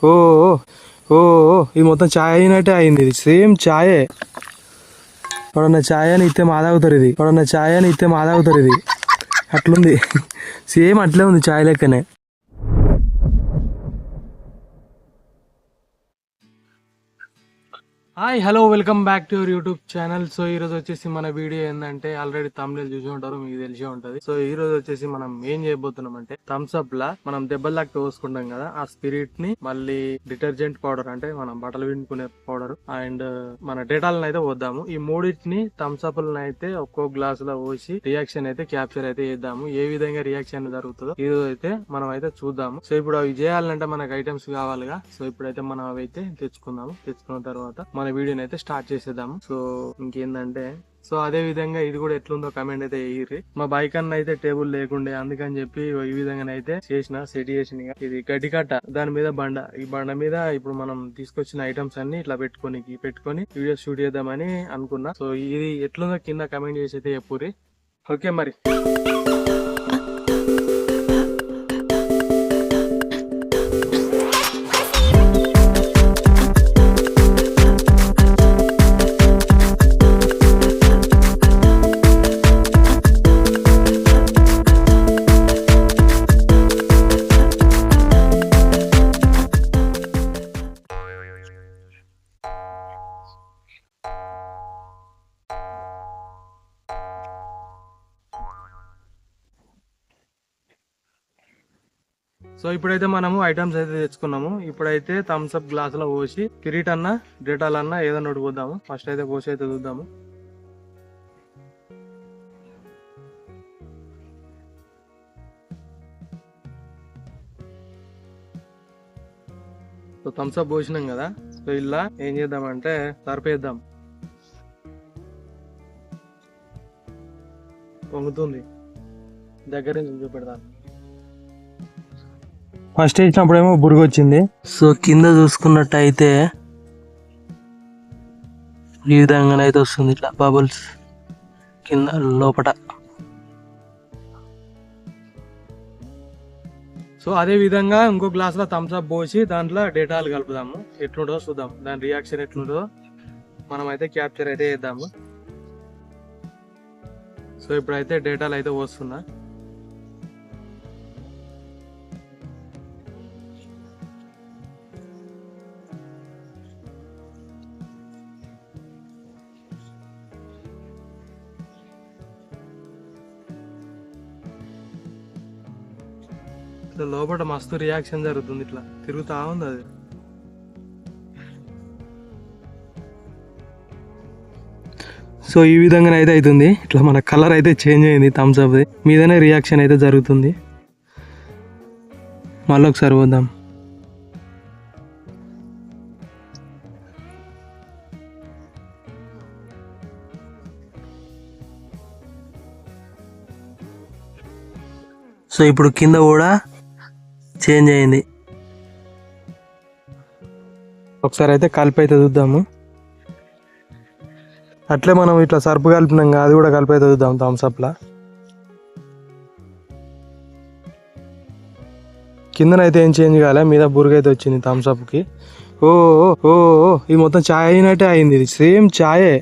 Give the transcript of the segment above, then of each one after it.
ఓ ఓ ఇది మొత్తం ఛాయ్ అయినట్టే అయింది. ఇది సేమ్ ఛాయే. ఎవడన్నా ఛాయ్ అని ఇస్తే మాదాగుతారు. ఇది అట్లుంది. సేమ్ అట్లే ఉంది ఛాయ్ లెక్కనే. Hi hello welcome back to your YouTube channel. So ఈ రోజు వచ్చేసి మన వీడియో ఏంటంటే ఆల్రెడీ తమిళ చూసి ఉంటారు, మీకు తెలిసే ఉంటది. సో ఈ రోజు వచ్చేసి మనం ఏం చేయబోతున్నాం అంటే థమ్స్ అప్ లా మనం దెబ్బలాక్కి పోసుకుంటాం కదా, ఆ స్పిరిట్ ని మళ్ళీ డిటర్జెంట్ పౌడర్ అంటే మనం బట్టలు విండుకునే పౌడర్ అండ్ మన డేటాలను అయితే పోద్దాము. ఈ మూడింటిని థమ్స్ అప్ లను అయితే ఒక్కో గ్లాస్ లో పోసి రియాక్షన్ అయితే క్యాప్చర్ అయితే చేద్దాము. ఏ విధంగా రియాక్షన్ జరుగుతుందో ఈ రోజు అయితే మనం అయితే చూద్దాము. సో ఇప్పుడు అవి చేయాలంటే మనకు ఐటమ్స్ కావాలిగా. సో ఇప్పుడైతే మనం అవి అయితే తెచ్చుకుందాము. తెచ్చుకున్న తర్వాత మన వీడియోని అయితే స్టార్ట్ చేసేద్దాము. సో ఇంకేందంటే సో అదే విధంగా ఇది కూడా ఎట్లుందో కమెంట్ అయితే వేయర్రి. మా బైక్ అన్న అయితే టేబుల్ లేకుండే, అందుకని చెప్పి ఈ విధంగా అయితే సెట్ చేసిన. ఇది గడ్డి కట్ట, దాని మీద బండ, ఈ బండ మీద ఇప్పుడు మనం తీసుకొచ్చిన ఐటమ్స్ అన్ని ఇట్లా పెట్టుకొని వీడియో షూట్ చేద్దామని అనుకున్నా. సో ఇది ఎట్లుందో కింద కమెంట్ చేసి అయితే చెప్పుర్రి. ఓకే మరి. సో ఇప్పుడైతే మనము ఐటమ్స్ అయితే తెచ్చుకున్నాము. ఇప్పుడైతే థమ్స్ అప్ గ్లాస్ లో పోసి కిరీట్ అన్న డేటాల్ అన్న ఏదన్నా ఒకటి పోద్దాము. ఫస్ట్ అయితే పోసి అయితే చూద్దాము. సో థమ్స్ అప్ పోసినాం కదా. సో ఇలా ఏం చేద్దామంటే సరిపేద్దాం. పొంగుతుంది, దగ్గర నుంచి చూపెడతాను. ఫస్ట్ వేసినప్పుడేమో బురుగు వచ్చింది. సో కింద చూసుకున్నట్టయితే ఈ విధంగానైతే వస్తుంది, ఇట్లా బబుల్స్ కింద లోపట. సో అదే విధంగా ఇంకో గ్లాస్ లో థమ్స్ అప్ పోసి దాంట్లో డేటాలు కలుపుదాము. ఎట్లుంటుందో చూద్దాం, దాని రియాక్షన్ ఎట్లుంటుందో మనం అయితే క్యాప్చర్ అయితే చేద్దాము. సో ఇప్పుడైతే డేటాలు అయితే పోస్తున్నా. లోపల మస్తు రియాక్షన్ జరుగుతుంది, ఇట్లా తిరుగుతా ఉంది అది. సో ఈ విధంగా అయితే అవుతుంది. ఇట్లా మన కలర్ అయితే చేంజ్ అయింది థమ్స్ అప్ మీదనే రియాక్షన్ అయితే జరుగుతుంది. మళ్ళీ ఒకసారి పోద్దాం. సో ఇప్పుడు కింద కూడా చేంజ్ అయింది. ఒకసారి అయితే కలిపి అయితే చూద్దాము. అట్లే మనం ఇట్లా సర్పు కలిపినాం, అది కూడా కలిపి అయితే చూద్దాం థమ్స్ అప్ లా. కిందనైతే ఏం చేంజ్ కాలే, మీద బురుగు అయితే వచ్చింది థమ్స్ అప్ కి. ఓ ఓ ఇది మొత్తం ఛాయ్ అయినట్టే అయింది. ఇది సేమ్ ఛాయే.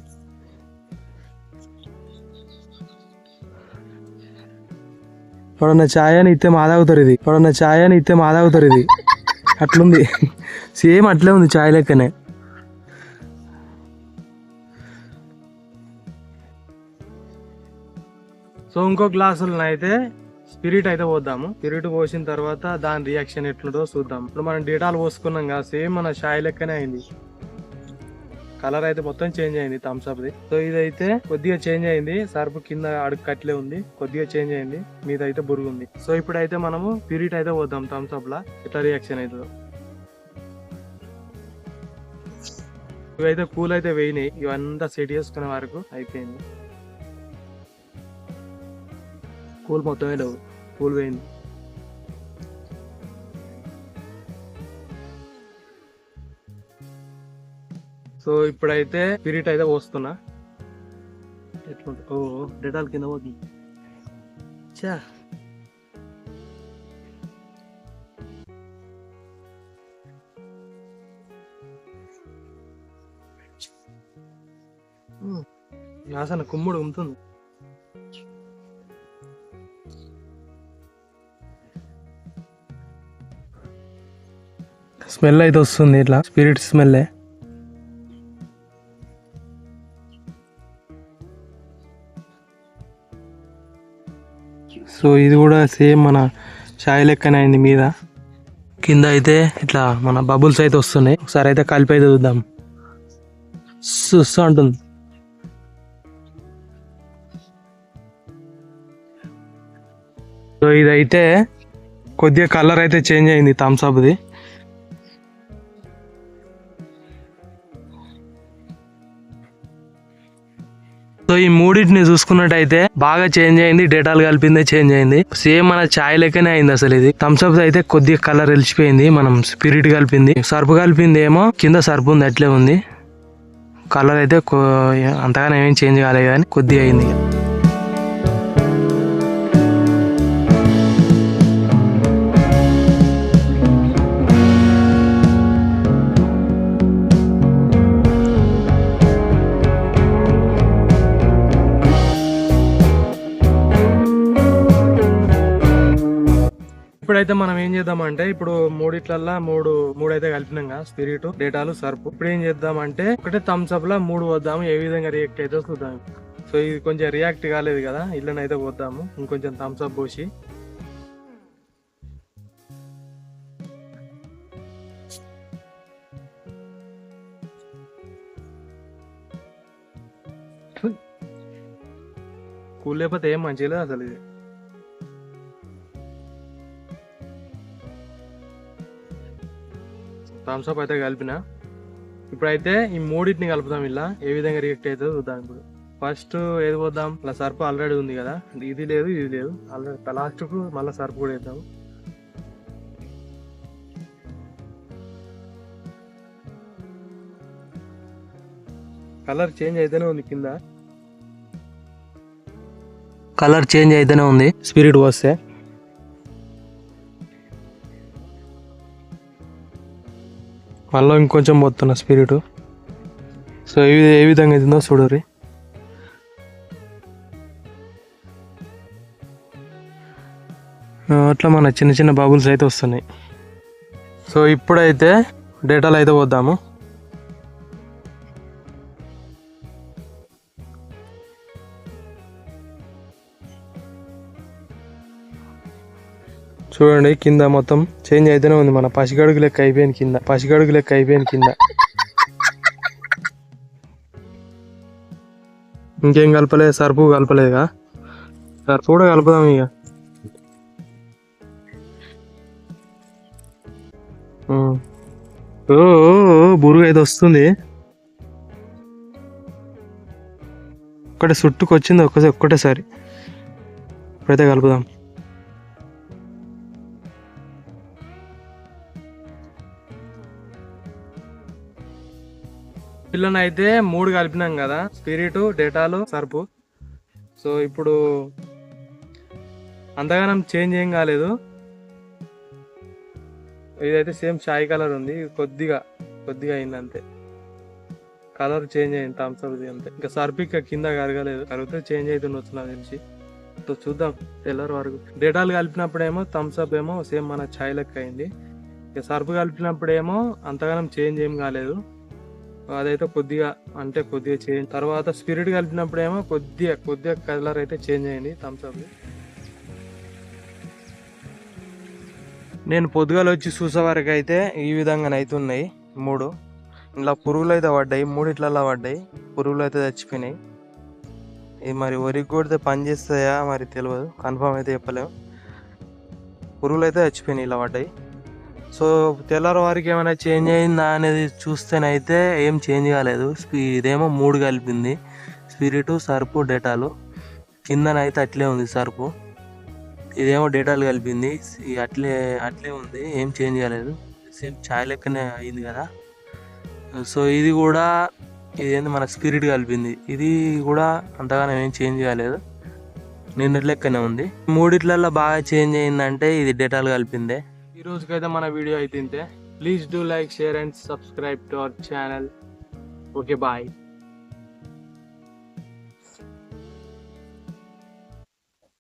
ఎవడన్నా ఛాయ్ అని ఇస్తే మాదాగుతారు. ఇది అట్లుంది. సేమ్ అట్లే ఉంది ఛాయ్ లెక్కనే. సో ఇంకో గ్లాసులను అయితే స్పిరిట్ అయితే పోద్దాము. స్పిరిట్ పోసిన తర్వాత దాని రియాక్షన్ ఎట్లుందో చూద్దాం. ఇప్పుడు మనం డేటాలు పోసుకున్నాం కదా, సేమ్ మన ఛాయ్ లెక్కనే అయింది. కలర్ అయితే మొత్తం చేంజ్ అయింది థమ్స్ అప్ ది. సో ఇదైతే కొద్దిగా చేంజ్ అయింది, సర్పు కింద అడుగు కట్లే ఉంది, కొద్దిగా చేంజ్ అయింది, మీద అయితే బురుగు ఉంది. సో ఇప్పుడైతే మనము స్పిరిట్ అయితే పోద్దాం థమ్స్ అప్ లా, ఎట్లా రియాక్షన్ అవుతుందో. ఇవైతే కూల్ అయితే వేయినాయి, ఇవంతా సెట్ చేసుకునే వరకు అయిపోయింది. కూల్ మొత్తమే లేవు, కూల్ వేయింది. సో ఇప్పుడైతే స్పిరిట్ అయితే పోస్తున్నా. ఎట్లుంటుంది, ఓ డెటాల్ కింద పోతుంది. చా అసలు కుమ్ముడు ఉంటుంది. స్మెల్ అయితే వస్తుంది ఇట్లా స్పిరిట్ స్మెల్. సో ఇది కూడా సేమ్ మన చాయ్ లెక్కనే అయింది. మీద కింద అయితే ఇట్లా మన బబుల్స్ అయితే వస్తున్నాయి. ఒకసారి అయితే కలిపి అయితే చూద్దాం. చూస్తూ ఉంటుంది. సో ఇదైతే కొద్దిగా కలర్ అయితే చేంజ్ అయింది థమ్స్ అప్ది. సో ఈ మూడింటిని చూసుకున్నట్టయితే బాగా చేంజ్ అయింది. డేటాలు కలిపిందే చేంజ్ అయింది. సేమ్ మన చాయ్ లెక్కనే అయింది. అసలు ఇది థమ్స్ అప్ అయితే కొద్దిగా కలర్ వెలిసిపోయింది. మనం స్పిరిట్ కలిపింది, సర్పు కలిపింది ఏమో కింద సర్పు ఉంది అట్లే ఉంది. కలర్ అయితే అంతగానే ఏం చేంజ్ కాలేదు కానీ కొద్దిగా అయింది. ఇప్పుడైతే మనం ఏం చేద్దామంటే, ఇప్పుడు మూడిట్లల్లా మూడు అయితే కలిపినాం కదా, స్పిరిట్, డేటాలు, సర్పు. ఇప్పుడు ఏం చేద్దామంటే ఒకటే థమ్స్ అప్ లా 3 వద్దాము. ఏ విధంగా రియాక్ట్ అయితే చూద్దాం. సో ఇది కొంచెం రియాక్ట్ కాలేదు కదా, ఇళ్ళనైతే పోద్దాము ఇంకొంచెం థమ్స్ అప్ పోసి. కూల్ లేకపోతే ఏం మంచిగా లేదు అసలు ఇది. థమ్స్ అప్ అయితే కలిపిన. ఇప్పుడైతే ఈ మూడింటిని కలుపుదాం. ఇలా ఏ విధంగా రియాక్ట్ అవుతుందో చూద్దాం. ఇప్పుడు ఫస్ట్ ఏది పోద్దాం, ఇలా సర్పు ఆల్రెడీ ఉంది కదా, ఇది లేదు ఇది లేదు, ఆల్రెడీ లాస్ట్ కు మళ్ళీ సర్పు కూడా వేద్దాం. కలర్ చేంజ్ అయితేనే ఉంది, కింద కలర్ చేంజ్ అయితేనే ఉంది స్పిరిట్ పోస్తే. మళ్ళీ ఇంకొంచెం పోతున్నా స్పిరిట్. సో ఏ విధంగా అవుతుందో చూడరి. అట్లా మన చిన్న చిన్న బబుల్స్ అయితే వస్తున్నాయి. సో ఇప్పుడైతే డేటాలు అయితే పోద్దాము. చూడండి కింద మొత్తం చేంజ్ అయితేనే ఉంది. మన పసిగడుగు లెక్క అయిపోయింది కింద. ఇంకేం కలపలేదు, సర్పు కలపలేదుగా. సర్పు కూడా కలుపుదాం ఇక. బురుగు అయితే వస్తుంది. ఒక్కటే చుట్టుకొచ్చింది ఒక్కటేసారి. ఇప్పుడైతే కలుపుదాం. పిల్లని అయితే 3 కలిపినాం కదా, స్పిరిట్, డేటాలు, సర్పు. సో ఇప్పుడు అంతగానం చేంజ్ ఏం కాలేదు. ఇదైతే సేమ్ చాయ్ కలర్ ఉంది, కొద్దిగా అయింది అంతే. కలర్ చేంజ్ అయింది థమ్స్ అప్ అంతే. ఇంకా సర్పు ఇక కింద కరగలేదు, కరిగితే చేంజ్ అవుతుండొచ్చు నాకు తెలిసి. సో చూద్దాం తెల్లర వరకు. డేటాలు కలిపినప్పుడేమో థమ్స్ అప్ ఏమో సేమ్ మన చాయ్ లెక్క అయింది. ఇక సర్పు కలిపినప్పుడేమో అంతగానం చేంజ్ ఏం కాలేదు. అదైతే కొద్దిగా చేంజ్. తర్వాత స్పిరిట్ కలిపినప్పుడేమో కొద్దిగా కలర్ అయితే చేంజ్ అయింది థమ్స్ అప్. నేను పొద్దుగాల వచ్చి చూసే వరకు అయితే ఈ విధంగా అయితే ఉన్నాయి 3. ఇలా పురుగులు అయితే పడ్డాయి, 3 పడ్డాయి. పురుగులు అయితే చచ్చిపోయినాయి. ఇది మరి వరికి కొడితే పని చేస్తాయా మరి తెలియదు, కన్ఫర్మ్ అయితే చెప్పలేము. పురుగులు అయితే చచ్చిపోయినాయి, ఇలా పడ్డాయి. సో తెల్లారి వారికి ఏమైనా చేంజ్ అయిందా అనేది చూస్తేనైతే ఏం చేంజ్ కాలేదు. ఇదేమో 3 కలిపింది, స్పిరిట్, సర్పు, డేటాలు. కిందనైతే అట్లే ఉంది సర్పు. ఇదేమో డేటాలు కలిపింది, అట్లే ఉంది, ఏం చేంజ్ కాలేదు. సేమ్ చాయ్ లెక్కనే అయింది కదా. సో ఇది కూడా ఇదేంటి మన స్పిరిట్ కలిపింది, ఇది కూడా అంతగానో ఏం చేంజ్ కాలేదు, నిన్నటి లెక్కనే ఉంది. 3 బాగా చేంజ్ అయిందంటే ఇది డేటాలు కలిపిందే. ఈ రోజుకైతే మన వీడియో అయితే ఇంతే. Please do like, share and subscribe to our channel. Okay bye.